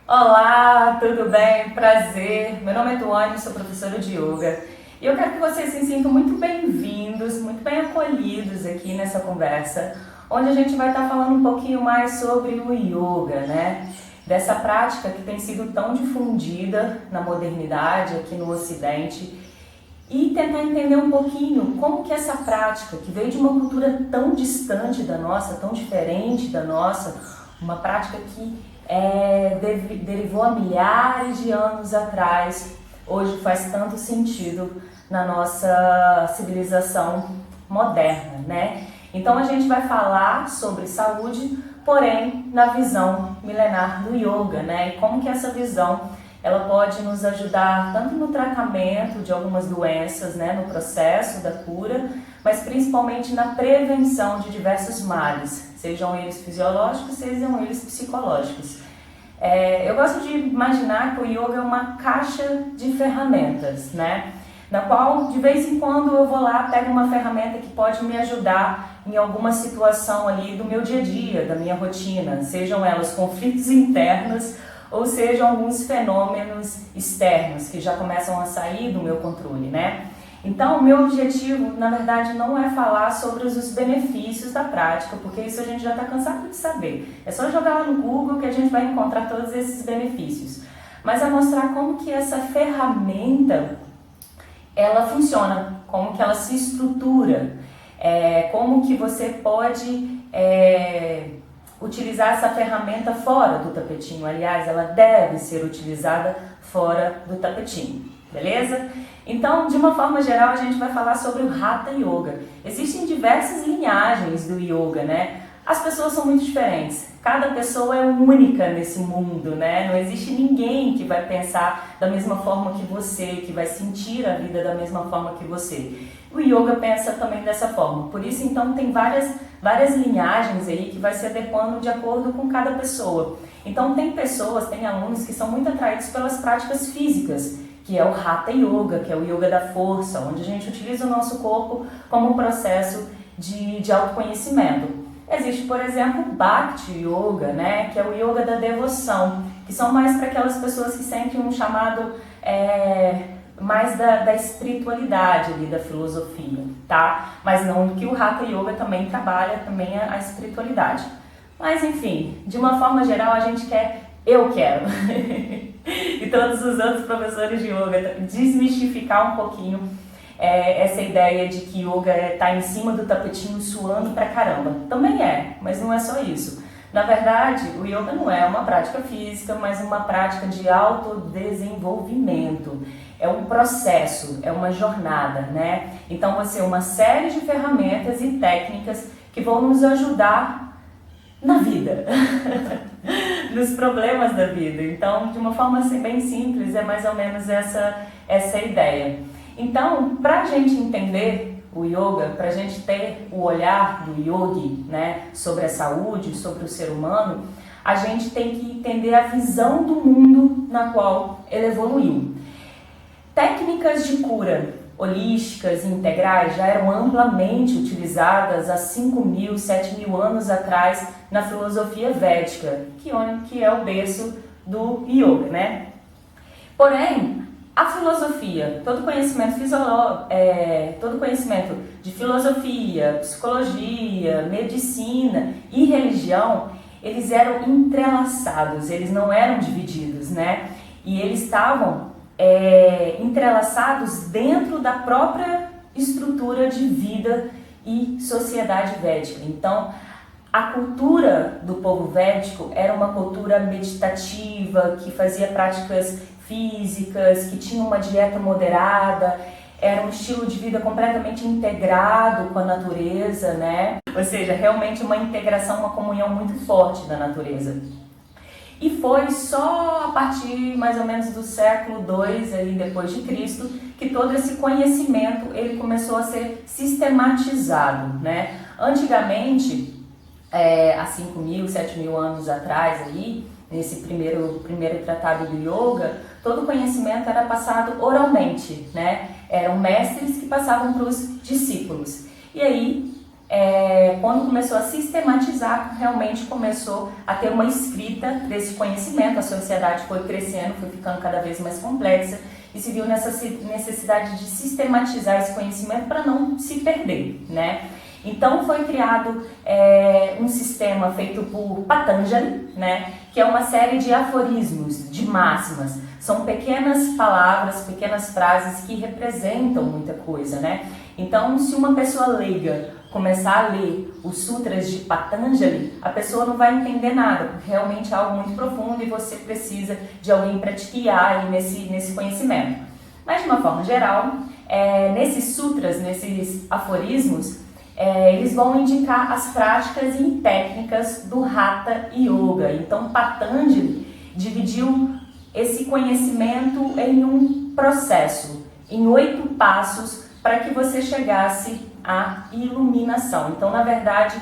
Olá, tudo bem? Prazer. Meu nome é Tuane, sou professora de yoga e eu quero que vocês se sintam muito bem-vindos, muito bem acolhidos aqui nessa conversa, onde a gente vai estar falando um pouquinho mais sobre o yoga, né? Dessa prática que tem sido tão difundida na modernidade aqui no Ocidente e tentar entender um pouquinho como que essa prática, que veio de uma cultura tão distante da nossa, tão diferente da nossa, uma prática que derivou há milhares de anos atrás, hoje faz tanto sentido na nossa civilização moderna, né? Então a gente vai falar sobre saúde, porém na visão milenar do yoga, né? E como que essa visão ela pode nos ajudar tanto no tratamento de algumas doenças, né, no processo da cura, mas principalmente na prevenção de diversos males, sejam eles fisiológicos, sejam eles psicológicos. Eu gosto de imaginar que o yoga é uma caixa de ferramentas, né, na qual de vez em quando eu vou lá, pego uma ferramenta que pode me ajudar em alguma situação ali do meu dia a dia, da minha rotina, sejam elas conflitos internos, ou sejam alguns fenômenos externos que já começam a sair do meu controle, né? Então, o meu objetivo, na verdade, não é falar sobre os benefícios da prática, porque isso a gente já está cansado de saber. É só jogar lá no Google que a gente vai encontrar todos esses benefícios. Mas é mostrar como que essa ferramenta, ela funciona, como que ela se estrutura, como que você pode utilizar essa ferramenta fora do tapetinho. Aliás, ela deve ser utilizada fora do tapetinho, beleza? Então, de uma forma geral, a gente vai falar sobre o Hatha Yoga. Existem diversas linhagens do yoga, né? As pessoas são muito diferentes. Cada pessoa é única nesse mundo, né? Não existe ninguém que vai pensar da mesma forma que você, que vai sentir a vida da mesma forma que você. O yoga pensa também dessa forma. Por isso, então, tem várias linhagens aí que vai se adequando de acordo com cada pessoa. Então, tem alunos que são muito atraídos pelas práticas físicas, que é o Hatha Yoga, que é o yoga da força, onde a gente utiliza o nosso corpo como um processo de autoconhecimento. Existe, por exemplo, o Bhakti Yoga, né, que é o yoga da devoção, que são mais para aquelas pessoas que sentem um chamado mais da espiritualidade ali, da filosofia, tá? Mas não que o Hatha Yoga também trabalha também a espiritualidade. Mas enfim, de uma forma geral a gente eu quero, e todos os outros professores de yoga, desmistificar um pouquinho essa ideia de que yoga tá em cima do tapetinho suando pra caramba. Também mas não é só isso. Na verdade, o yoga não é uma prática física, mas uma prática de autodesenvolvimento. É um processo, é uma jornada, né? Então, vai ser uma série de ferramentas e técnicas que vão nos ajudar na vida, nos problemas da vida. Então, de uma forma assim, bem simples, é mais ou menos essa ideia. Então, para a gente entender o yoga, para a gente ter o olhar do yogi, né, sobre a saúde, sobre o ser humano, a gente tem que entender a visão do mundo na qual ele evoluiu. Técnicas de cura holísticas e integrais já eram amplamente utilizadas há 5.000, 7.000 anos atrás na filosofia védica, que é o berço do yoga, né? Porém, a filosofia, todo conhecimento de filosofia, psicologia, medicina e religião, eles eram entrelaçados, eles não eram divididos, né? E eles estavam entrelaçados dentro da própria estrutura de vida e sociedade védica. Então, a cultura do povo védico era uma cultura meditativa, que fazia práticas físicas, que tinha uma dieta moderada, era um estilo de vida completamente integrado com a natureza, né? Ou seja, realmente uma integração, uma comunhão muito forte da natureza. E foi só a partir mais ou menos do século II, aí, depois de Cristo, que todo esse conhecimento ele começou a ser sistematizado, né? Antigamente, há 5.000, 7.000 anos atrás, aí, nesse primeiro tratado do yoga, todo o conhecimento era passado oralmente, né? Eram mestres que passavam para os discípulos. E aí, quando começou a sistematizar, realmente começou a ter uma escrita desse conhecimento, a sociedade foi crescendo, foi ficando cada vez mais complexa e se viu nessa necessidade de sistematizar esse conhecimento para não se perder, né? Então foi criado um sistema feito por Patanjali, né? Que é uma série de aforismos, de máximas. São pequenas palavras, pequenas frases que representam muita coisa, né? Então, se uma pessoa leiga começar a ler os sutras de Patanjali, a pessoa não vai entender nada, porque realmente é algo muito profundo e você precisa de alguém para te guiar aí nesse conhecimento. Mas, de uma forma geral, nesses sutras, nesses aforismos, eles vão indicar as práticas e técnicas do Hatha Yoga. Então, Patanjali dividiu esse conhecimento em um processo, em 8 passos, para que você chegasse à iluminação. Então, na verdade,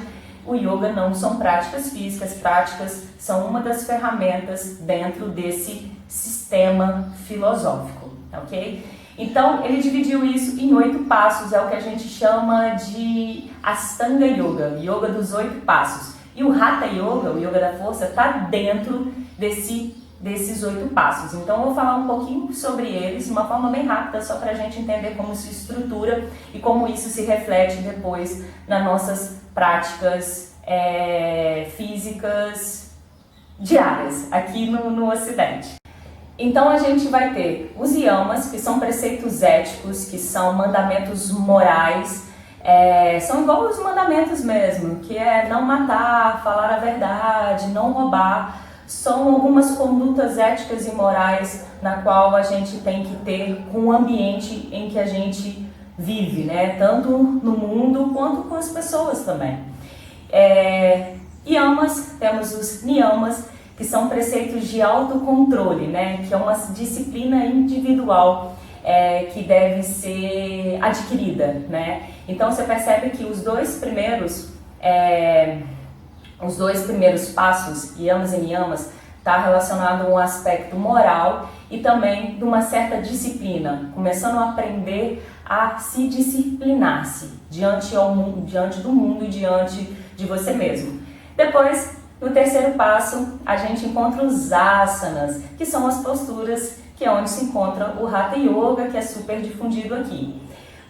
o yoga não são práticas físicas, práticas são uma das ferramentas dentro desse sistema filosófico, ok? Então, ele dividiu isso em 8 passos, é o que a gente chama de Ashtanga Yoga, Yoga dos 8 passos. E o Hatha Yoga, o Yoga da Força, está dentro desses 8 passos. Então, eu vou falar um pouquinho sobre eles de uma forma bem rápida, só para a gente entender como se estrutura e como isso se reflete depois nas nossas práticas físicas diárias aqui no Ocidente. Então, a gente vai ter os yamas, que são preceitos éticos, que são mandamentos morais, são igual os mandamentos mesmo, que é não matar, falar a verdade, não roubar. São algumas condutas éticas e morais na qual a gente tem que ter com o ambiente em que a gente vive, né? Tanto no mundo quanto com as pessoas também. Yamas, temos os niyamas, que são preceitos de autocontrole, né? Que é uma disciplina individual que deve ser adquirida, né? Então você percebe que os dois primeiros passos, yamas e niyamas, está relacionado a um aspecto moral e também de uma certa disciplina, começando a aprender a se disciplinar-se diante do mundo e diante de você mesmo. Depois, no terceiro passo, a gente encontra os asanas, que são as posturas que é onde se encontra o Hatha Yoga, que é super difundido aqui.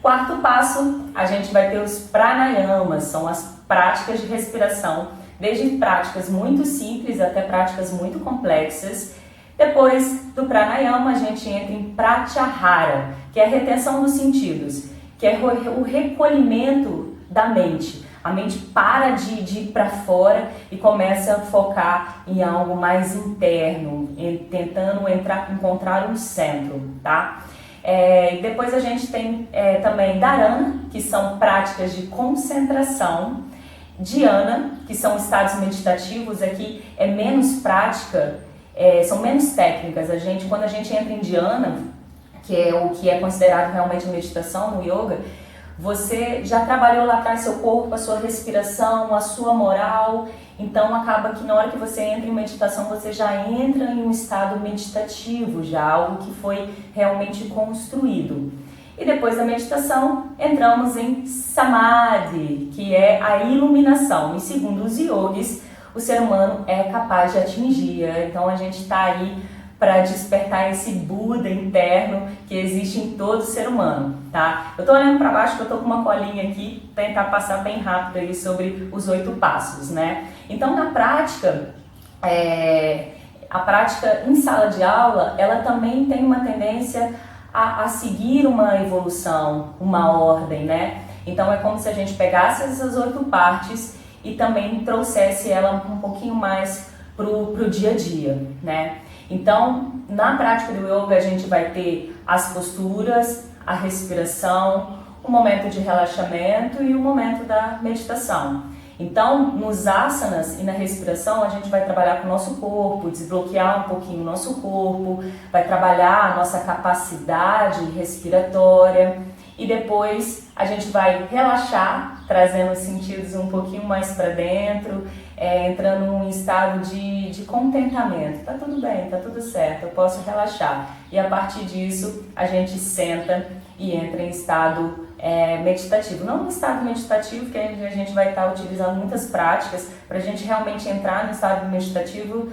Quarto passo, a gente vai ter os pranayamas, são as práticas de respiração, desde práticas muito simples até práticas muito complexas. Depois do pranayama, a gente entra em pratyahara, que é a retenção dos sentidos, que é o recolhimento da mente. A mente para de ir para fora e começa a focar em algo mais interno, tentando encontrar um centro, tá? Depois a gente tem também dharana, que são práticas de concentração, dhyana, que são estados meditativos. Aqui é menos prática, são menos técnicas. Quando a gente entra em dhyana, que é o que é considerado realmente meditação no yoga, você já trabalhou lá atrás seu corpo, a sua respiração, a sua moral. Então acaba que na hora que você entra em meditação, você já entra em um estado meditativo, já algo que foi realmente construído. E depois da meditação, entramos em Samadhi, que é a iluminação. E segundo os yogis, o ser humano é capaz de atingir. Então a gente está aí para despertar esse Buda interno que existe em todo ser humano, tá? Eu tô olhando para baixo, que eu tô com uma colinha aqui, tentar passar bem rápido aí sobre os 8 passos, né? Então, na prática, a prática em sala de aula, ela também tem uma tendência a seguir uma evolução, uma ordem, né? Então, é como se a gente pegasse essas 8 partes e também trouxesse ela um pouquinho mais pro dia a dia, né? Então, na prática do yoga, a gente vai ter as posturas, a respiração, o momento de relaxamento e o momento da meditação. Então, nos asanas e na respiração, a gente vai trabalhar com o nosso corpo, desbloquear um pouquinho o nosso corpo, vai trabalhar a nossa capacidade respiratória e depois a gente vai relaxar, trazendo os sentidos um pouquinho mais para dentro, entrando num estado de contentamento. Tá tudo bem, tá tudo certo, eu posso relaxar. E a partir disso, a gente senta e entra em estado meditativo. Não no estado meditativo, que a gente vai estar utilizando muitas práticas para a gente realmente entrar no estado meditativo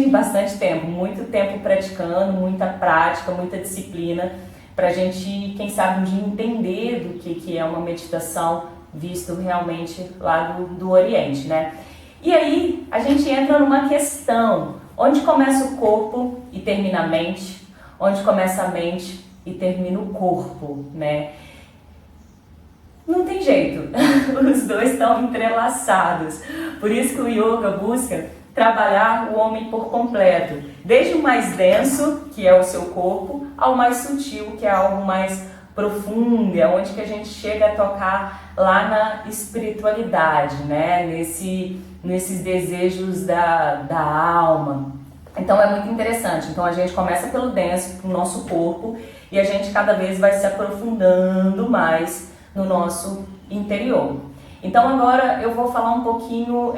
bastante tempo, muito tempo praticando, muita prática, muita disciplina, para a gente, quem sabe, um dia entender do que é uma meditação visto realmente lá do Oriente, né? E aí a gente entra numa questão, onde começa o corpo e termina a mente, onde começa a mente e termina o corpo, né? Não tem jeito, os dois estão entrelaçados, por isso que o yoga busca trabalhar o homem por completo, desde o mais denso, que é o seu corpo, ao mais sutil, que é algo mais profundo, é onde que a gente chega a tocar lá na espiritualidade, né? Nesses desejos da alma. Então é muito interessante. Então a gente começa pelo denso, pro nosso corpo, e a gente cada vez vai se aprofundando mais no nosso interior. Então agora eu vou falar um pouquinho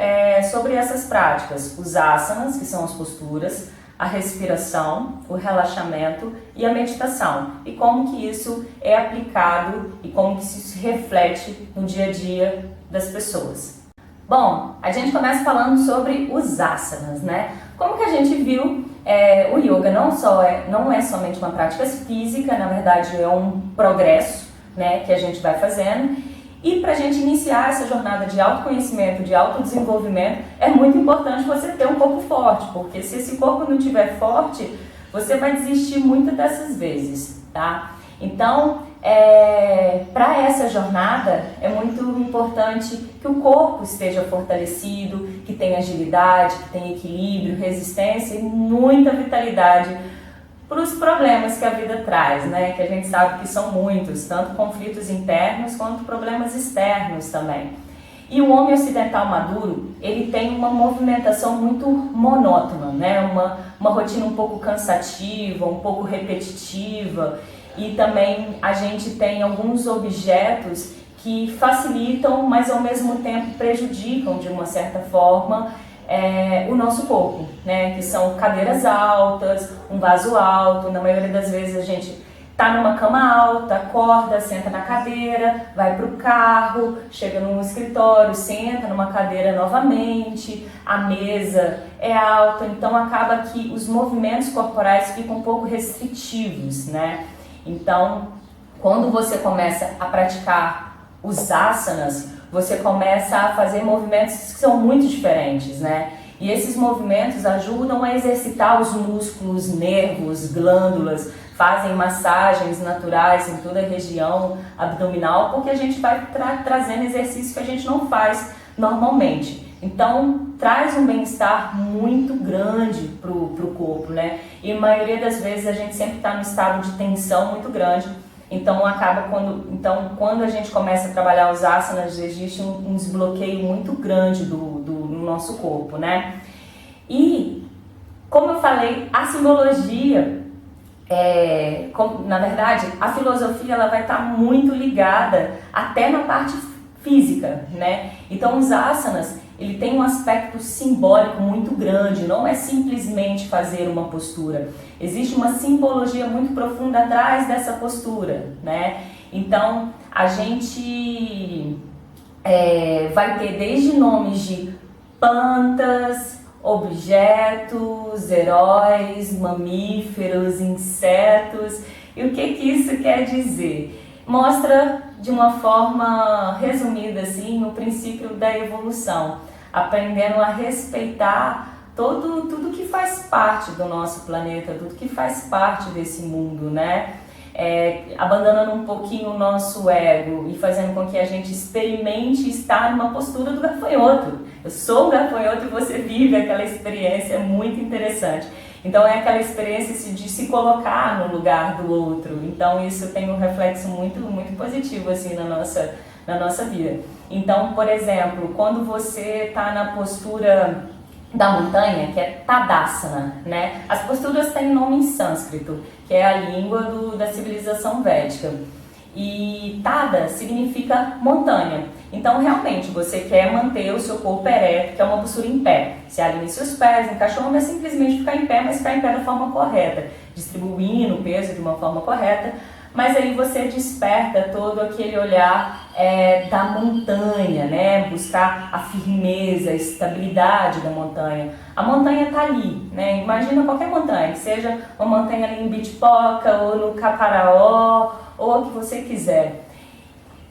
sobre essas práticas, os asanas, que são as posturas, a respiração, o relaxamento e a meditação, e como que isso é aplicado e como que isso se reflete no dia a dia das pessoas. Bom, a gente começa falando sobre os asanas, né? Como que a gente viu, o yoga não é somente uma prática física, na verdade é um progresso, né, que a gente vai fazendo. E para a gente iniciar essa jornada de autoconhecimento, de autodesenvolvimento, é muito importante você ter um corpo forte, porque se esse corpo não estiver forte, você vai desistir muitas dessas vezes, tá? Então, para essa jornada, é muito importante que o corpo esteja fortalecido, que tenha agilidade, que tenha equilíbrio, resistência e muita vitalidade para os problemas que a vida traz, né? Que a gente sabe que são muitos, tanto conflitos internos quanto problemas externos também. E o homem ocidental maduro, ele tem uma movimentação muito monótona, né? Uma rotina um pouco cansativa, um pouco repetitiva, e também a gente tem alguns objetos que facilitam, mas ao mesmo tempo prejudicam de uma certa forma o nosso corpo, né? Que são cadeiras altas, um vaso alto. Na maioria das vezes a gente tá numa cama alta, acorda, senta na cadeira, vai pro carro, chega num escritório, senta numa cadeira novamente, a mesa é alta, então acaba que os movimentos corporais ficam um pouco restritivos, né? Então, quando você começa a praticar os asanas, você começa a fazer movimentos que são muito diferentes, né? E esses movimentos ajudam a exercitar os músculos, nervos, glândulas, fazem massagens naturais em toda a região abdominal, porque a gente vai trazendo exercícios que a gente não faz normalmente. Então, traz um bem-estar muito grande pro corpo, né? E a maioria das vezes a gente sempre está num estado de tensão muito grande. Então quando a gente começa a trabalhar os asanas, existe um desbloqueio muito grande no nosso corpo, né? E, como eu falei, a simbologia, na verdade, a filosofia ela vai estar muito ligada até na parte física, né? Então os asanas, ele tem um aspecto simbólico muito grande, não é simplesmente fazer uma postura. Existe uma simbologia muito profunda atrás dessa postura, né? Então, a gente vai ter desde nomes de plantas, objetos, heróis, mamíferos, insetos. E o que isso quer dizer? Mostra de uma forma resumida assim o princípio da evolução, aprendendo a respeitar tudo que faz parte do nosso planeta, tudo que faz parte desse mundo, né? Abandonando um pouquinho o nosso ego e fazendo com que a gente experimente estar numa postura do gafanhoto. Eu sou um gafanhoto e você vive aquela experiência, é muito interessante. Então é aquela experiência de se colocar no lugar do outro. Então isso tem um reflexo muito, muito positivo assim na nossa vida. Então, por exemplo, quando você está na postura da montanha, que é Tadasana, né? As posturas têm nome em sânscrito, que é a língua da civilização védica. E Tada significa montanha. Então, realmente, você quer manter o seu corpo ereto, que é uma postura em pé. Se alinhe seus pés, encaixou, não é simplesmente ficar em pé, mas ficar em pé da forma correta, distribuindo o peso de uma forma correta. Mas aí você desperta todo aquele olhar da montanha, né? Buscar a firmeza, a estabilidade da montanha. A montanha está ali, né? Imagina qualquer montanha, que seja uma montanha ali em Bitipoca, ou no Caparaó, ou o que você quiser.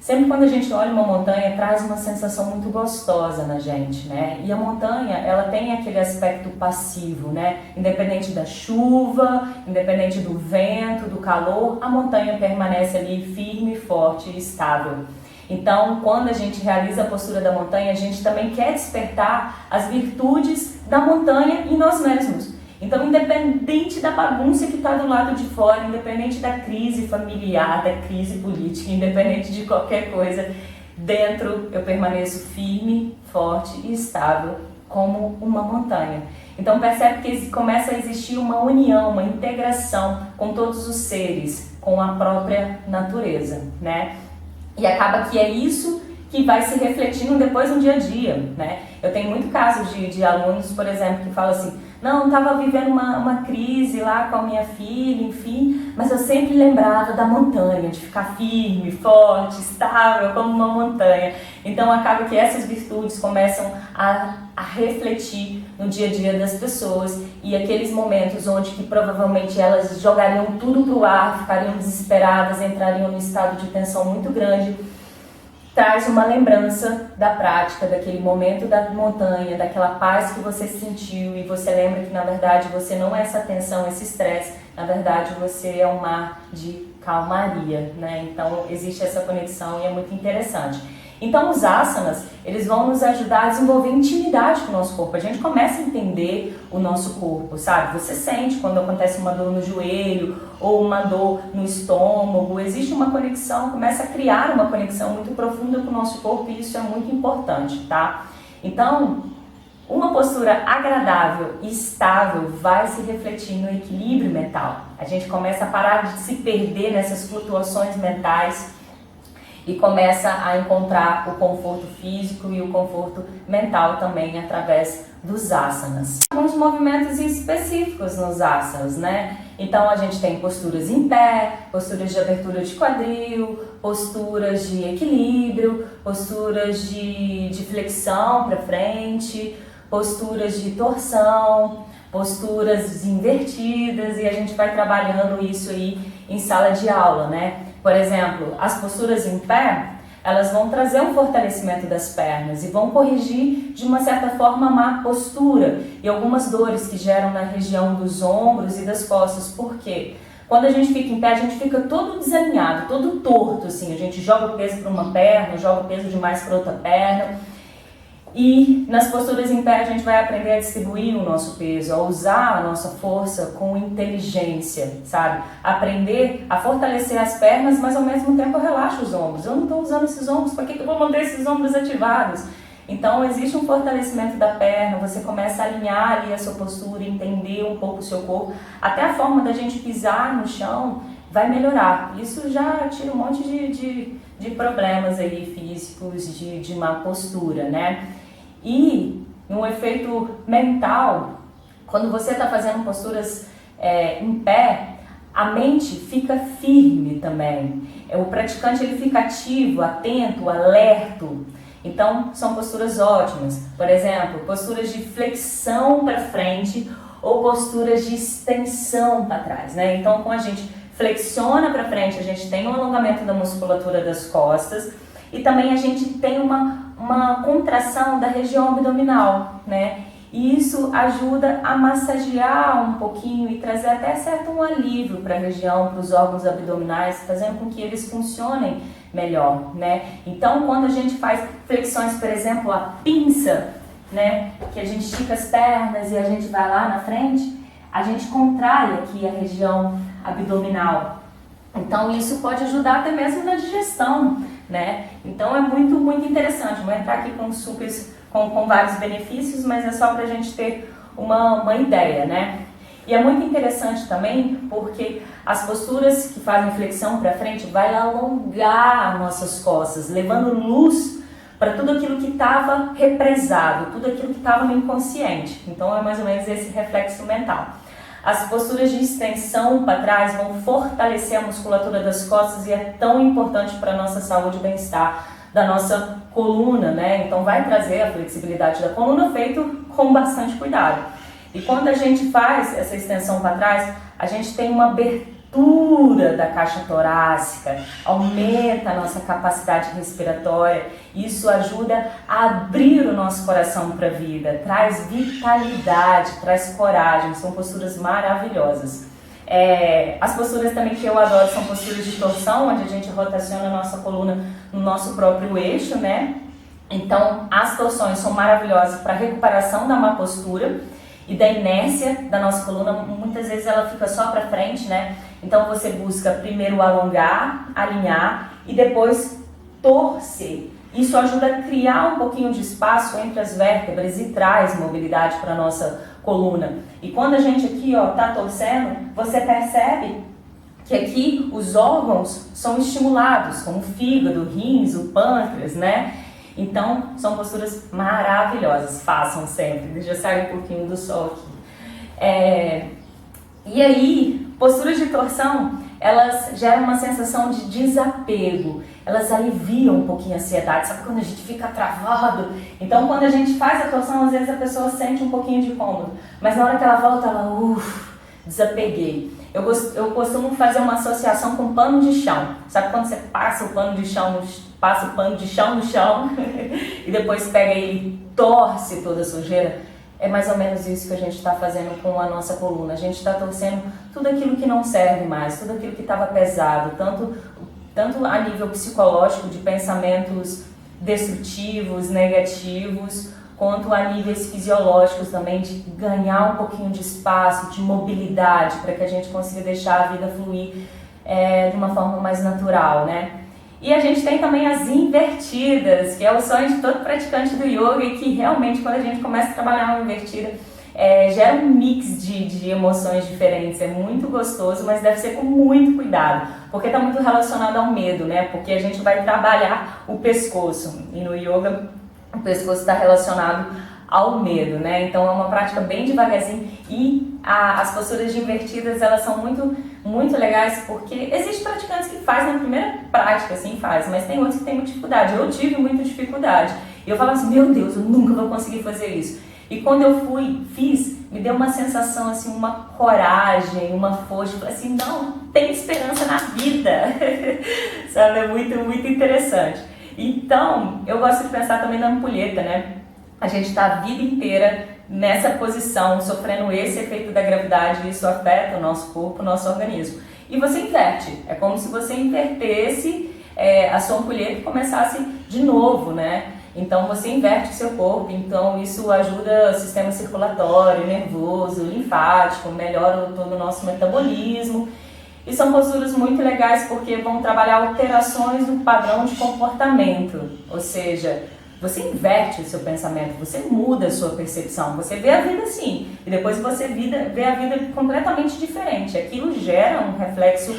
Sempre quando a gente olha uma montanha, traz uma sensação muito gostosa na gente, né? E a montanha, ela tem aquele aspecto passivo, né? Independente da chuva, independente do vento, do calor, a montanha permanece ali firme, forte e estável. Então, quando a gente realiza a postura da montanha, a gente também quer despertar as virtudes da montanha em nós mesmos. Então, independente da bagunça que está do lado de fora, independente da crise familiar, da crise política, independente de qualquer coisa, dentro eu permaneço firme, forte e estável como uma montanha. Então, percebe que começa a existir uma união, uma integração com todos os seres, com a própria natureza, né? E acaba que é isso que vai se refletindo depois no dia a dia, né? Eu tenho muito casos de alunos, por exemplo, que falam assim: não, estava vivendo uma crise lá com a minha filha, enfim, mas eu sempre lembrava da montanha, de ficar firme, forte, estável, como uma montanha. Então acaba que essas virtudes começam a refletir no dia a dia das pessoas, e aqueles momentos onde que provavelmente elas jogariam tudo pro ar, ficariam desesperadas, entrariam num estado de tensão muito grande, traz uma lembrança da prática, daquele momento da montanha, daquela paz que você sentiu, e você lembra que na verdade você não é essa tensão, esse estresse, na verdade você é um mar de calmaria, né? Então existe essa conexão e é muito interessante. Então os asanas, eles vão nos ajudar a desenvolver intimidade com o nosso corpo. A gente começa a entender o nosso corpo, sabe? Você sente quando acontece uma dor no joelho ou uma dor no estômago. Existe uma conexão, começa a criar uma conexão muito profunda com o nosso corpo, e isso é muito importante, tá? Então, uma postura agradável e estável vai se refletir no equilíbrio mental. A gente começa a parar de se perder nessas flutuações mentais e começa a encontrar o conforto físico e o conforto mental também através dos asanas. Alguns movimentos específicos nos asanas, né? Então a gente tem posturas em pé, posturas de abertura de quadril, posturas de equilíbrio, posturas de flexão para frente, posturas de torção, posturas invertidas, e a gente vai trabalhando isso aí em sala de aula, né? Por exemplo, as posturas em pé, elas vão trazer um fortalecimento das pernas e vão corrigir de uma certa forma a má postura e algumas dores que geram na região dos ombros e das costas. Por quê? Quando a gente fica em pé, a gente fica todo desalinhado, todo torto, assim. A gente joga o peso para uma perna, joga o peso demais para outra perna. E nas posturas em pé a gente vai aprender a distribuir o nosso peso, a usar a nossa força com inteligência, sabe? Aprender a fortalecer as pernas, mas ao mesmo tempo eu relaxo os ombros. Eu não estou usando esses ombros, para que eu vou manter esses ombros ativados? Então existe um fortalecimento da perna, você começa a alinhar ali a sua postura, entender um pouco o seu corpo, até a forma da gente pisar no chão vai melhorar. Isso já tira um monte de problemas aí físicos, de má postura, né? E um efeito mental, quando você está fazendo posturas em pé, a mente fica firme também. O praticante ele fica ativo, atento, alerto. Então são posturas ótimas. Por exemplo, posturas de flexão para frente ou posturas de extensão para trás, né? Então quando a gente flexiona para frente, a gente tem um alongamento da musculatura das costas e também a gente tem uma contração da região abdominal, né? E isso ajuda a massagear um pouquinho e trazer até certo um alívio para a região, para os órgãos abdominais, fazendo com que eles funcionem melhor, né? Então, quando a gente faz flexões, por exemplo, a pinça, né? Que a gente estica as pernas e a gente vai lá na frente, a gente contrai aqui a região abdominal. Então, isso pode ajudar até mesmo na digestão, né? Então, é muito, muito interessante. Vou entrar aqui com vários benefícios, mas é só para a gente ter uma ideia, né? E é muito interessante também porque as posturas que fazem flexão para frente vai alongar nossas costas, levando luz para tudo aquilo que estava represado, tudo aquilo que estava no inconsciente. Então é mais ou menos esse reflexo mental. As posturas de extensão para trás vão fortalecer a musculatura das costas e é tão importante para a nossa saúde e bem-estar da nossa coluna, né? Então vai trazer a flexibilidade da coluna feito com bastante cuidado. E quando a gente faz essa extensão para trás, a gente tem uma abertura da caixa torácica, aumenta a nossa capacidade respiratória, isso ajuda a abrir o nosso coração para a vida, traz vitalidade, traz coragem, são posturas maravilhosas. As posturas também que eu adoro são posturas de torção, onde a gente rotaciona a nossa coluna no nosso próprio eixo, né? Então as torções são maravilhosas para a recuperação da má postura e da inércia da nossa coluna. Muitas vezes ela fica só para frente, né? Então você busca primeiro alongar, alinhar e depois torcer. Isso ajuda a criar um pouquinho de espaço entre as vértebras e traz mobilidade para a nossa coluna. E quando a gente aqui tá torcendo, você percebe que aqui os órgãos são estimulados, como o fígado, o rins, o pâncreas, né? Então, são posturas maravilhosas, façam sempre. Deixa eu sair um pouquinho do sol aqui. E aí, posturas de torção, elas geram uma sensação de desapego, elas aliviam um pouquinho a ansiedade, sabe quando a gente fica travado? Então, quando a gente faz a torção, às vezes a pessoa sente um pouquinho de incômodo, mas na hora que ela volta, ela, desapeguei. Eu costumo fazer uma associação com pano de chão. Sabe quando você passa o pano de chão no chão e depois pega ele e torce toda a sujeira? É mais ou menos isso que a gente está fazendo com a nossa coluna. A gente está torcendo tudo aquilo que não serve mais, tudo aquilo que estava pesado, tanto a nível psicológico, de pensamentos destrutivos, negativos, quanto a níveis fisiológicos também, de ganhar um pouquinho de espaço, de mobilidade, para que a gente consiga deixar a vida fluir de uma forma mais natural, né? E a gente tem também as invertidas, que é o sonho de todo praticante do yoga e que realmente quando a gente começa a trabalhar uma invertida, gera um mix de emoções diferentes, é muito gostoso, mas deve ser com muito cuidado, porque está muito relacionado ao medo, né? Porque a gente vai trabalhar o pescoço e no yoga o pescoço está relacionado ao medo, né? Então é uma prática bem devagarzinho e as posturas de invertidas, elas são muito legais porque existem praticantes que fazem na primeira prática, assim faz, mas tem outros que têm muita dificuldade. Eu tive muita dificuldade e eu falava assim, meu Deus, eu nunca vou conseguir fazer isso. E quando eu fiz, me deu uma sensação assim, uma coragem, uma força, eu falei assim, não, tem esperança na vida, sabe? É muito interessante. Então, eu gosto de pensar também na ampulheta, né? A gente está a vida inteira nessa posição, sofrendo esse efeito da gravidade, e isso afeta o nosso corpo, o nosso organismo. E você inverte, é como se você invertesse a sua ampulheta e começasse de novo, né? Então você inverte o seu corpo, então isso ajuda o sistema circulatório, nervoso, linfático, melhora todo o nosso metabolismo. E são posturas muito legais porque vão trabalhar alterações do padrão de comportamento, ou seja, você inverte o seu pensamento, você muda a sua percepção, você vê a vida assim, e depois você vê a vida completamente diferente. Aquilo gera um reflexo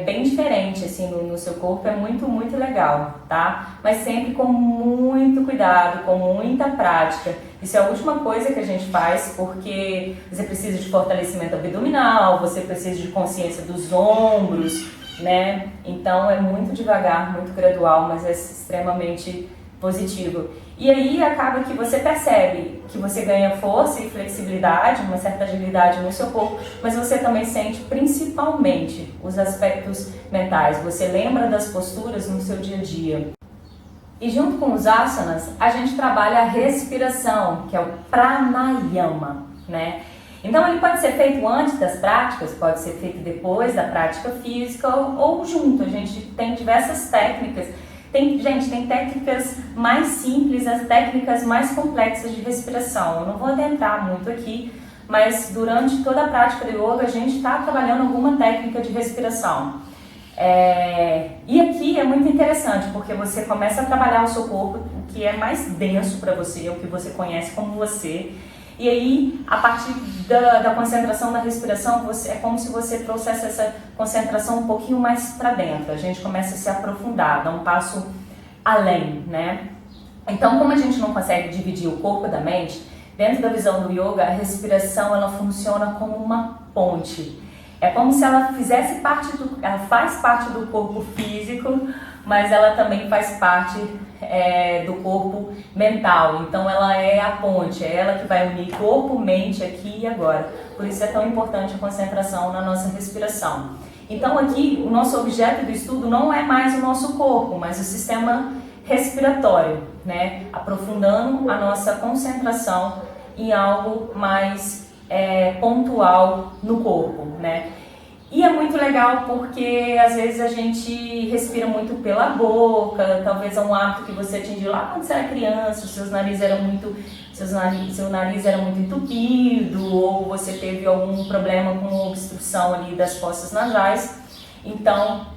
bem diferente assim, no seu corpo, é muito legal, tá? Mas sempre com muito cuidado, com muita prática. Isso é a última coisa que a gente faz, porque você precisa de fortalecimento abdominal, você precisa de consciência dos ombros, né? Então é muito devagar, muito gradual, mas é extremamente positivo. E aí acaba que você percebe que você ganha força e flexibilidade, uma certa agilidade no seu corpo, mas você também sente principalmente os aspectos mentais. Você lembra das posturas no seu dia a dia. E junto com os asanas, a gente trabalha a respiração, que é o pranayama, né? Então ele pode ser feito antes das práticas, pode ser feito depois da prática física ou junto. A gente tem diversas técnicas. Tem técnicas mais simples, as técnicas mais complexas de respiração. Eu não vou adentrar muito aqui, mas durante toda a prática do yoga a gente está trabalhando alguma técnica de respiração. E aqui é muito interessante, porque você começa a trabalhar o seu corpo, o que é mais denso para você, o que você conhece como você. E aí, a partir da concentração da respiração, é como se você trouxesse essa concentração um pouquinho mais para dentro. A gente começa a se aprofundar, dá um passo além, né? Então, como a gente não consegue dividir o corpo da mente, dentro da visão do yoga, a respiração ela funciona como uma ponte. É como se ela fizesse ela faz parte do corpo físico, mas ela também faz parte do corpo mental. Então ela é a ponte, é ela que vai unir corpo, mente aqui e agora. Por isso é tão importante a concentração na nossa respiração. Então aqui o nosso objeto do estudo não é mais o nosso corpo, mas o sistema respiratório, né? Aprofundando a nossa concentração em algo mais pontual no corpo, né? E é muito legal porque às vezes a gente respira muito pela boca, talvez é um hábito que você atingiu lá quando você era criança, seu nariz era muito entupido, ou você teve algum problema com obstrução ali das fossas nasais. Então,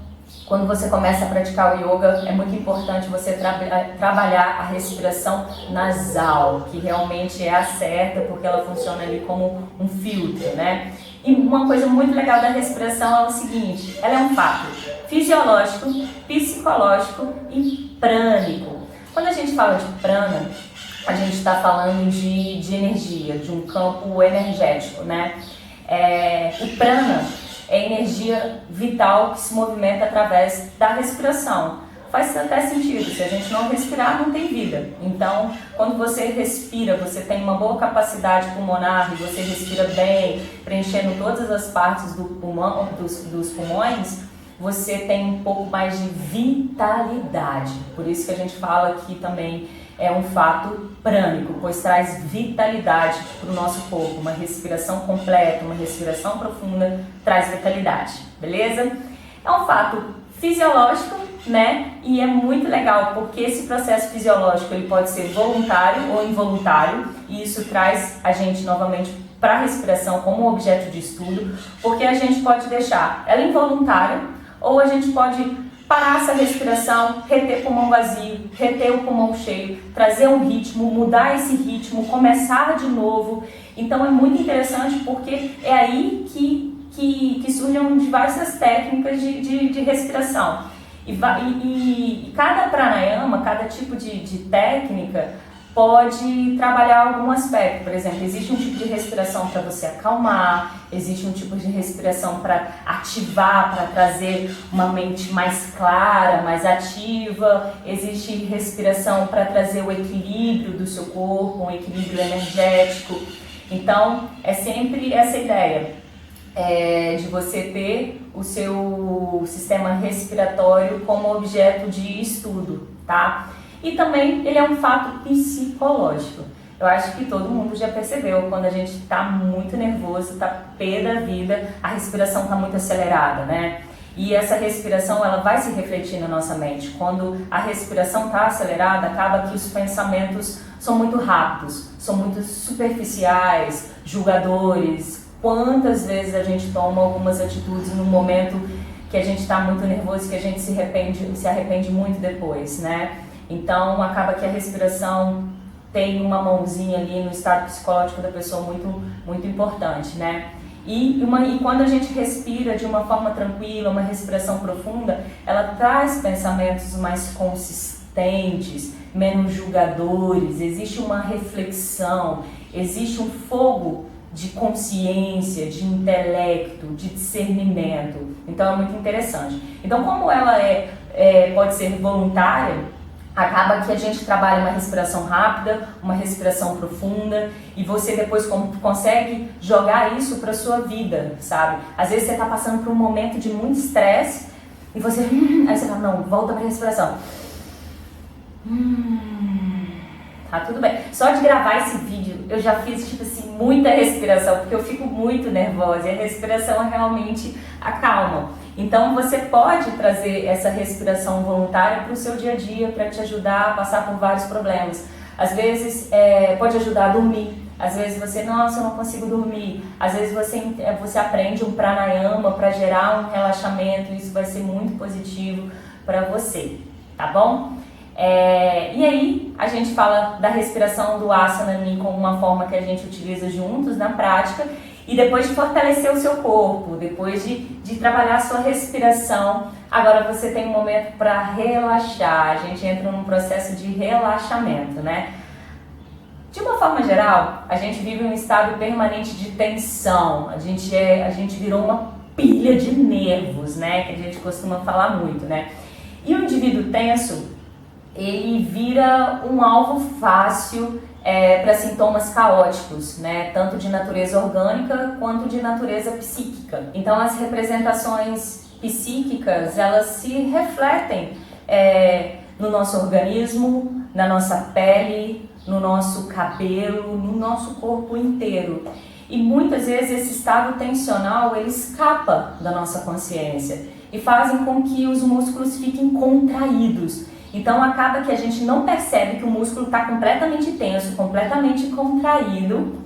quando você começa a praticar o yoga, é muito importante você trabalhar a respiração nasal, que realmente é a certa, porque ela funciona ali como um filtro, né? E uma coisa muito legal da respiração é o seguinte, ela é um fato fisiológico, psicológico e prânico. Quando a gente fala de prana, a gente está falando de energia, de um campo energético, né? O prana é energia vital que se movimenta através da respiração. Faz até sentido, se a gente não respirar, não tem vida. Então, quando você respira, você tem uma boa capacidade pulmonar, e você respira bem, preenchendo todas as partes dos pulmões, você tem um pouco mais de vitalidade. Por isso que a gente fala que também é um fato prânico, pois traz vitalidade para o nosso corpo. Uma respiração completa, uma respiração profunda, traz vitalidade, beleza? É um fato fisiológico, né? E é muito legal porque esse processo fisiológico ele pode ser voluntário ou involuntário, e isso traz a gente novamente para a respiração como objeto de estudo, porque a gente pode deixar ela involuntária ou a gente pode parar essa respiração, reter pulmão vazio, reter o pulmão cheio, trazer um ritmo, mudar esse ritmo, começar de novo. Então é muito interessante porque é aí que surgem diversas técnicas de respiração. E cada pranayama, cada tipo de técnica pode trabalhar algum aspecto. Por exemplo, existe um tipo de respiração para você acalmar, existe um tipo de respiração para ativar, para trazer uma mente mais clara, mais ativa, existe respiração para trazer o equilíbrio do seu corpo, um equilíbrio energético. Então, é sempre essa ideia de você ter o seu sistema respiratório como objeto de estudo, tá? E também ele é um fato psicológico. Eu acho que todo mundo já percebeu, quando a gente está muito nervoso, está pé da vida, a respiração está muito acelerada, né? E essa respiração ela vai se refletir na nossa mente. Quando a respiração está acelerada, acaba que os pensamentos são muito rápidos, são muito superficiais, julgadores. Quantas vezes a gente toma algumas atitudes no momento que a gente está muito nervoso, que a gente se arrepende muito depois, né? Então acaba que a respiração tem uma mãozinha ali no estado psicológico da pessoa muito, muito importante, né? E quando a gente respira de uma forma tranquila, uma respiração profunda, ela traz pensamentos mais consistentes, menos julgadores, existe uma reflexão, existe um fogo de consciência, de intelecto, de discernimento. Então é muito interessante. Então, como ela pode ser voluntária, acaba que a gente trabalha uma respiração rápida, uma respiração profunda, e você depois consegue jogar isso para sua vida, sabe? Às vezes você está passando por um momento de muito estresse e você, aí você fala, não, volta para a respiração. Tá tudo bem. Só de gravar esse vídeo, eu já fiz, tipo assim, muita respiração, porque eu fico muito nervosa e a respiração realmente acalma. Então você pode trazer essa respiração voluntária para o seu dia a dia, para te ajudar a passar por vários problemas. Às vezes pode ajudar a dormir, às vezes você, nossa, eu não consigo dormir. Às vezes você aprende um pranayama para gerar um relaxamento, isso vai ser muito positivo para você, tá bom? E aí a gente fala da respiração do asana como uma forma que a gente utiliza juntos na prática. E depois de fortalecer o seu corpo, depois de trabalhar a sua respiração, Agora você tem um momento para relaxar, a gente entra num processo de relaxamento, né? De uma forma geral, a gente vive um estado permanente de tensão, a gente virou uma pilha de nervos, né? Que a gente costuma falar muito, né? E o indivíduo tenso, ele vira um alvo fácil para sintomas caóticos, né? Tanto de natureza orgânica quanto de natureza psíquica. Então as representações psíquicas, elas se refletem no nosso organismo, na nossa pele, no nosso cabelo, no nosso corpo inteiro. E muitas vezes esse estado tensional, ele escapa da nossa consciência e fazem com que os músculos fiquem contraídos. Então acaba que a gente não percebe que o músculo está completamente tenso, completamente contraído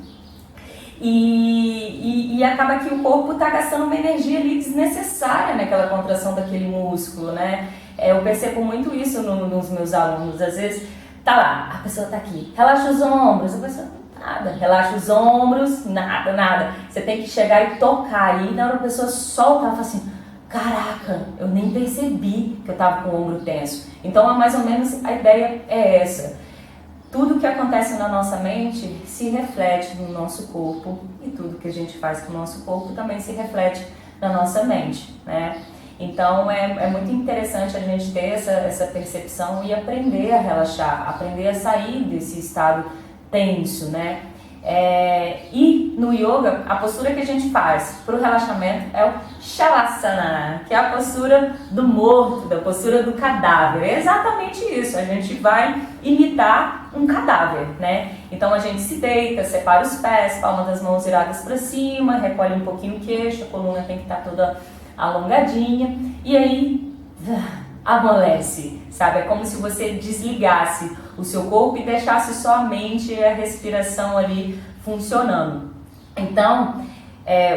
e acaba que o corpo está gastando uma energia ali desnecessária naquela contração daquele músculo, né? Eu percebo muito isso nos meus alunos. Às vezes tá lá, a pessoa tá aqui, relaxa os ombros, a pessoa nada, relaxa os ombros, nada. Você tem que chegar e tocar aí, na hora a pessoa solta, ela fala assim, caraca, eu nem percebi que eu tava com o ombro tenso. Então, mais ou menos, a ideia é essa. Tudo que acontece na nossa mente se reflete no nosso corpo e tudo que a gente faz com o nosso corpo também se reflete na nossa mente, né? Então, é muito interessante a gente ter essa percepção e aprender a relaxar, aprender a sair desse estado tenso, né? E no yoga, a postura que a gente faz para o relaxamento é o Shavasana, que é a postura do morto, da postura do cadáver. É exatamente isso, a gente vai imitar um cadáver, né? Então a gente se deita, separa os pés, palma das mãos viradas para cima, recolhe um pouquinho o queixo, a coluna tem que estar toda alongadinha e aí amolece, sabe? É como se você desligasse o seu corpo e deixasse só a mente e a respiração ali funcionando. Então,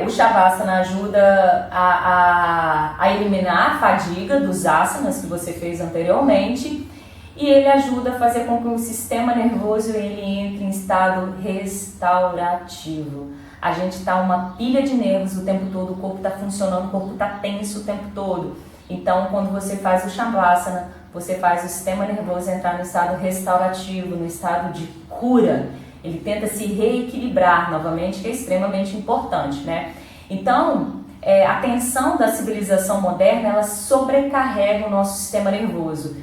o Shavasana ajuda a eliminar a fadiga dos asanas que você fez anteriormente e ele ajuda a fazer com que o sistema nervoso ele entre em estado restaurativo. A gente está uma pilha de nervos o tempo todo, o corpo está funcionando, o corpo está tenso o tempo todo. Então, quando você faz o Shavasana, você faz o sistema nervoso entrar no estado restaurativo, no estado de cura. Ele tenta se reequilibrar novamente, que é extremamente importante, né? Então, a tensão da civilização moderna, ela sobrecarrega o nosso sistema nervoso.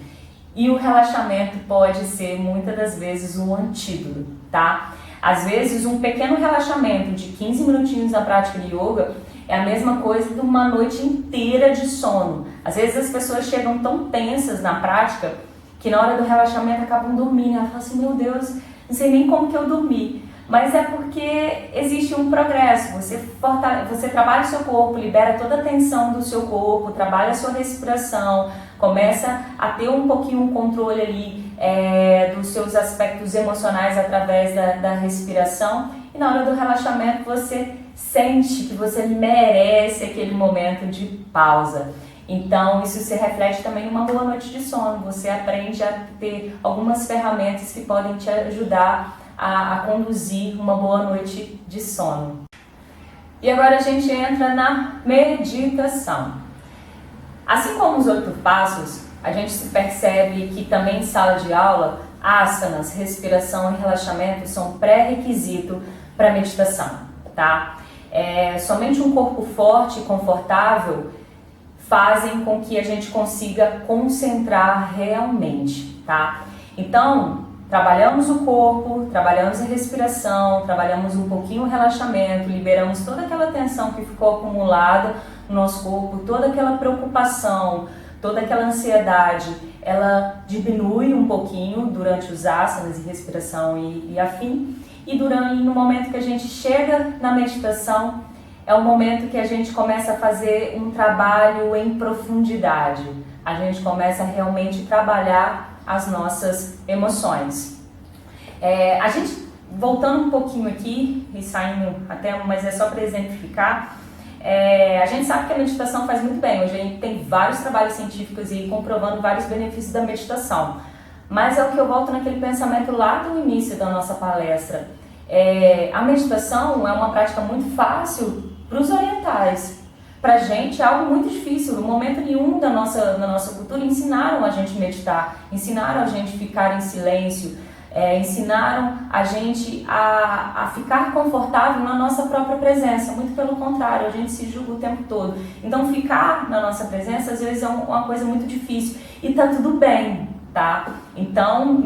E o relaxamento pode ser, muitas das vezes, um antídoto, tá? Às vezes, um pequeno relaxamento de 15 minutinhos na prática de yoga é a mesma coisa de uma noite inteira de sono. Às vezes as pessoas chegam tão tensas na prática que na hora do relaxamento acabam dormindo. Ela fala assim, meu Deus, não sei nem como que eu dormi. Mas é porque existe um progresso. Você trabalha o seu corpo, libera toda a tensão do seu corpo, trabalha a sua respiração, começa a ter um pouquinho um controle ali dos seus aspectos emocionais através da respiração. E na hora do relaxamento você sente que você merece aquele momento de pausa. Então isso se reflete também em uma boa noite de sono. Você aprende a ter algumas ferramentas que podem te ajudar a conduzir uma boa noite de sono. E agora a gente entra na meditação. Assim como os 8 passos, a gente se percebe que também em sala de aula, asanas, respiração e relaxamento são pré-requisito para meditação, tá? Somente um corpo forte e confortável fazem com que a gente consiga concentrar realmente, tá? Então, trabalhamos o corpo, trabalhamos a respiração, trabalhamos um pouquinho o relaxamento, liberamos toda aquela tensão que ficou acumulada no nosso corpo, toda aquela preocupação, toda aquela ansiedade, ela diminui um pouquinho durante os asanas e respiração e afim. E no momento que a gente chega na meditação, é o momento que a gente começa a fazer um trabalho em profundidade. A gente começa a realmente trabalhar as nossas emoções. A gente, voltando um pouquinho aqui e saindo até, mas é só para exemplificar, a gente sabe que a meditação faz muito bem. Hoje a gente tem vários trabalhos científicos aí comprovando vários benefícios da meditação. Mas é o que eu volto naquele pensamento lá do início da nossa palestra. A meditação é uma prática muito fácil para os orientais. pra gente é algo muito difícil. No momento nenhum da nossa cultura ensinaram a gente meditar, ensinaram a gente ficar em silêncio, ensinaram a gente a ficar confortável na nossa própria presença. Muito pelo contrário, a gente se julga o tempo todo. Então ficar na nossa presença às vezes é uma coisa muito difícil e tá tudo bem, tá? Então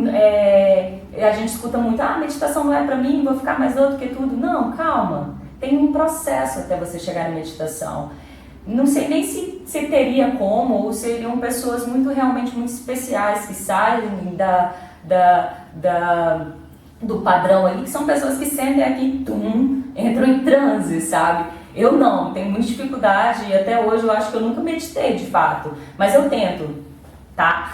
a gente escuta muito, meditação não é pra mim, vou ficar mais louco que tudo. Não, calma, tem um processo até você chegar na meditação. Não sei nem se teria como, ou seriam pessoas realmente muito especiais que saem do padrão ali, que são pessoas que sentem aqui, entram em transe, sabe? Eu não, tenho muita dificuldade e até hoje eu acho que eu nunca meditei de fato, mas eu tento, tá?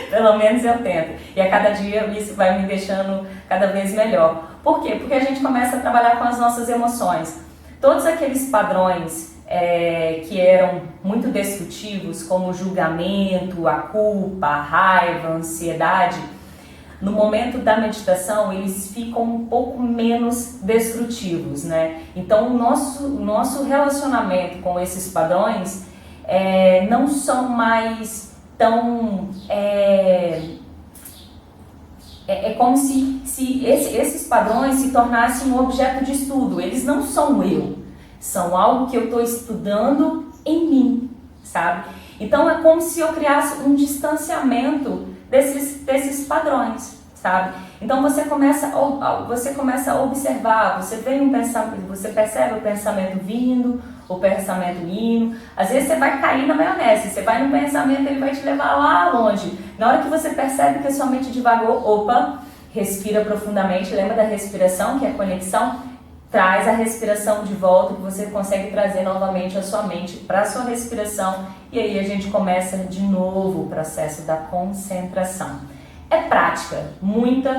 Pelo menos eu tento. E a cada dia isso vai me deixando cada vez melhor. Por quê? Porque a gente começa a trabalhar com as nossas emoções. Todos aqueles padrões que eram muito destrutivos, como o julgamento, a culpa, a raiva, a ansiedade, no momento da meditação eles ficam um pouco menos destrutivos, né? Então o nosso relacionamento com esses padrões não são mais tão... É como se esses padrões se tornassem um objeto de estudo. Eles não são eu, são algo que eu estou estudando em mim, sabe? Então é como se eu criasse um distanciamento desses padrões, sabe? Então você começa a observar, você vê um pensamento, você percebe o pensamento vindo, o pensamento indo. Às vezes você vai cair na maionese, você vai no pensamento, ele vai te levar lá longe. Na hora que você percebe que a sua mente divagou, opa, respira profundamente, lembra da respiração, que é a conexão, traz a respiração de volta, que você consegue trazer novamente a sua mente para a sua respiração, e aí a gente começa de novo o processo da concentração. É prática, muita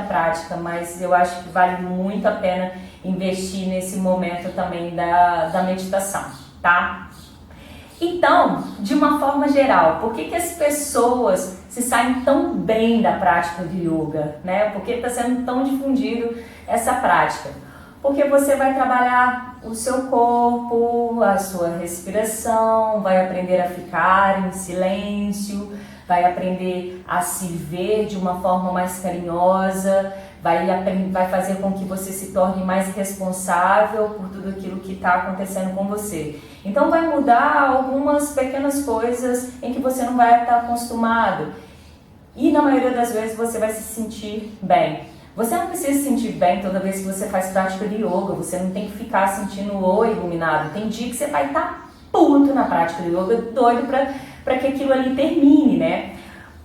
prática, mas eu acho que vale muito a pena investir nesse momento também da meditação, tá? Então, de uma forma geral, por que as pessoas se saem tão bem da prática de yoga, né? Por que está sendo tão difundido essa prática? Porque você vai trabalhar o seu corpo, a sua respiração, vai aprender a ficar em silêncio, vai aprender a se ver de uma forma mais carinhosa, vai fazer com que você se torne mais responsável por tudo aquilo que está acontecendo com você. Então vai mudar algumas pequenas coisas em que você não vai estar acostumado. E na maioria das vezes você vai se sentir bem. Você não precisa se sentir bem toda vez que você faz prática de yoga, você não tem que ficar sentindo o iluminado. Tem dia que você vai estar puto na prática de yoga, doido para que aquilo ali termine, né?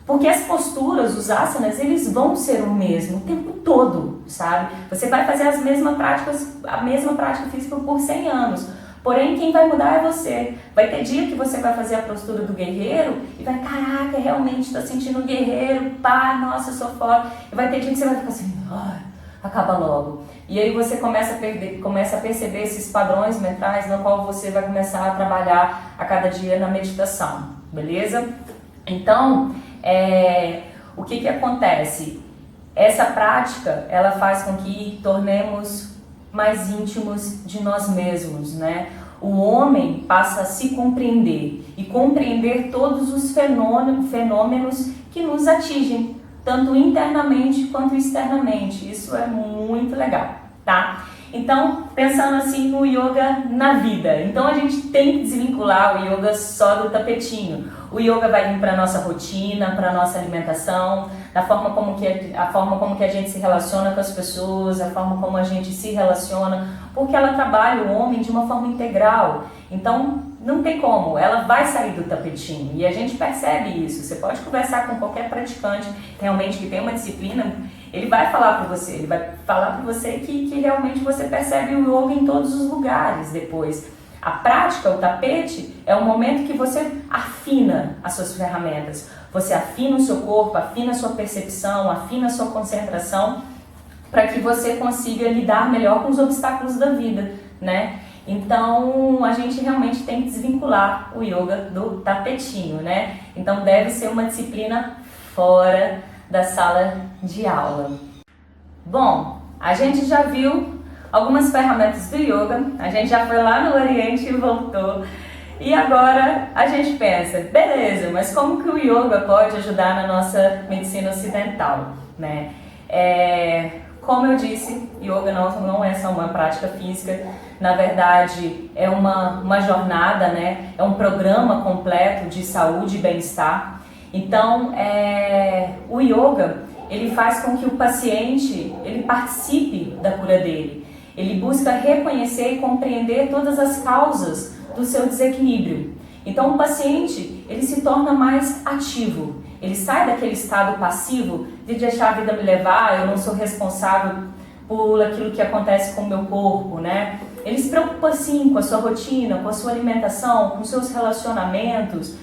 Porque as posturas, os asanas, eles vão ser o mesmo o tempo todo, sabe? Você vai fazer a mesma prática física por 100 anos. Porém, quem vai mudar é você. Vai ter dia que você vai fazer a postura do guerreiro e vai, caraca, realmente estou sentindo um guerreiro, pá, nossa, eu sou foda. E vai ter dia que você vai ficar assim, acaba logo. E aí você começa a perceber esses padrões mentais no qual você vai começar a trabalhar a cada dia na meditação, beleza? Então, o que acontece? Essa prática, ela faz com que tornemos mais íntimos de nós mesmos, né? O homem passa a se compreender e compreender todos os fenômenos que nos atingem, tanto internamente quanto externamente. Isso é muito legal, tá? Então, pensando assim no yoga na vida, então a gente tem que desvincular o yoga só do tapetinho. O yoga vai vir para a nossa rotina, para a nossa alimentação, a forma como que a gente se relaciona com as pessoas, a forma como a gente se relaciona, porque ela trabalha o homem de uma forma integral. Então, não tem como, ela vai sair do tapetinho e a gente percebe isso. Você pode conversar com qualquer praticante realmente que tem uma disciplina, ele vai falar para você, que realmente você percebe o yoga em todos os lugares depois. A prática, o tapete, é o momento que você afina as suas ferramentas. Você afina o seu corpo, afina a sua percepção, afina a sua concentração, para que você consiga lidar melhor com os obstáculos da vida, né? Então, a gente realmente tem que desvincular o yoga do tapetinho, né? Então, deve ser uma disciplina fora da sala de aula. Bom, a gente já viu algumas ferramentas do yoga. A gente já foi lá no Oriente e voltou. E agora a gente pensa, beleza, mas como que o yoga pode ajudar na nossa medicina ocidental, né? Como eu disse, yoga não é só uma prática física, na verdade é uma jornada, né? É um programa completo de saúde e bem-estar. Então, o yoga, ele faz com que o paciente ele participe da cura dele. Ele busca reconhecer e compreender todas as causas do seu desequilíbrio. Então, o paciente ele se torna mais ativo. Ele sai daquele estado passivo de deixar a vida me levar, eu não sou responsável por aquilo que acontece com o meu corpo, né? Ele se preocupa sim com a sua rotina, com a sua alimentação, com os seus relacionamentos,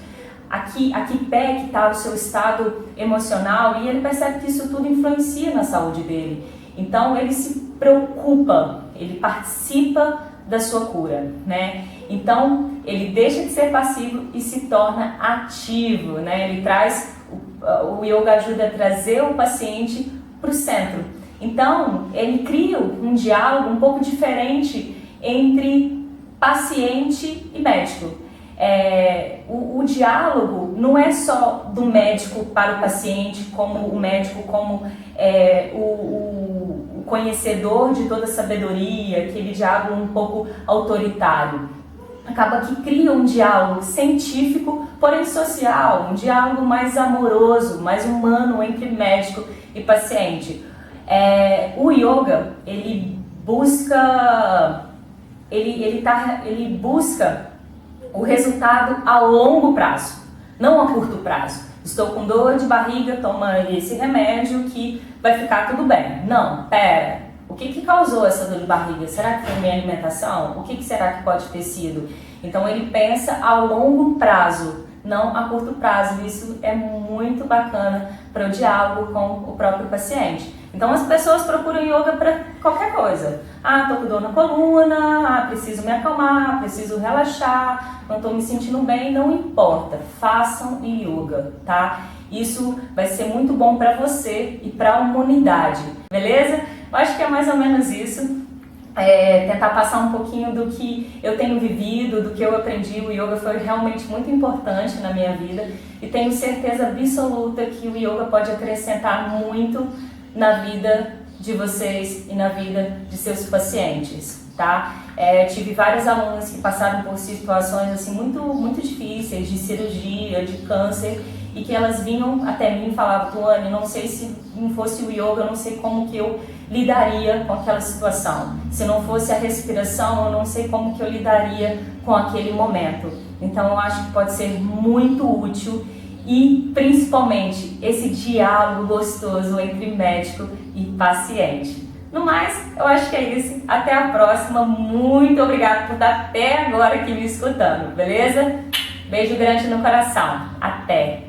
a que pé que está o seu estado emocional, e ele percebe que isso tudo influencia na saúde dele. Então ele se preocupa, ele participa da sua cura, né? Então ele deixa de ser passivo e se torna ativo, né? Ele traz, o yoga ajuda a trazer o paciente para o centro. Então ele cria um diálogo um pouco diferente entre paciente e médico. O diálogo não é só do médico para o paciente, como o médico como o conhecedor de toda a sabedoria, aquele diálogo um pouco autoritário. Acaba que cria um diálogo científico, porém social, um diálogo mais amoroso, mais humano entre médico e paciente. O yoga, ele busca o resultado a longo prazo, não a curto prazo. Estou com dor de barriga, toma esse remédio que vai ficar tudo bem. Não, pera, o que causou essa dor de barriga? Será que foi minha alimentação? O que será que pode ter sido? Então ele pensa a longo prazo, não a curto prazo. Isso é muito bacana para o diálogo com o próprio paciente. Então as pessoas procuram yoga para qualquer coisa. Tô com dor na coluna, preciso me acalmar, preciso relaxar, não estou me sentindo bem, não importa, façam yoga, tá? Isso vai ser muito bom para você e para a humanidade, beleza? Eu acho que é mais ou menos isso. Tentar passar um pouquinho do que eu tenho vivido, do que eu aprendi. O yoga foi realmente muito importante na minha vida e tenho certeza absoluta que o yoga pode acrescentar muito na vida de vocês e na vida de seus pacientes, tá? Tive vários alunos que passaram por situações assim muito difíceis, de cirurgia, de câncer, e que elas vinham até mim e falavam: Tuane, não sei, se não fosse o yoga, eu não sei como que eu lidaria com aquela situação. Se não fosse a respiração, eu não sei como que eu lidaria com aquele momento. Então eu acho que pode ser muito útil, e principalmente esse diálogo gostoso entre médico e paciente. No mais, eu acho que é isso. Até a próxima. Muito obrigada por estar até agora aqui me escutando, beleza? Beijo grande no coração. Até!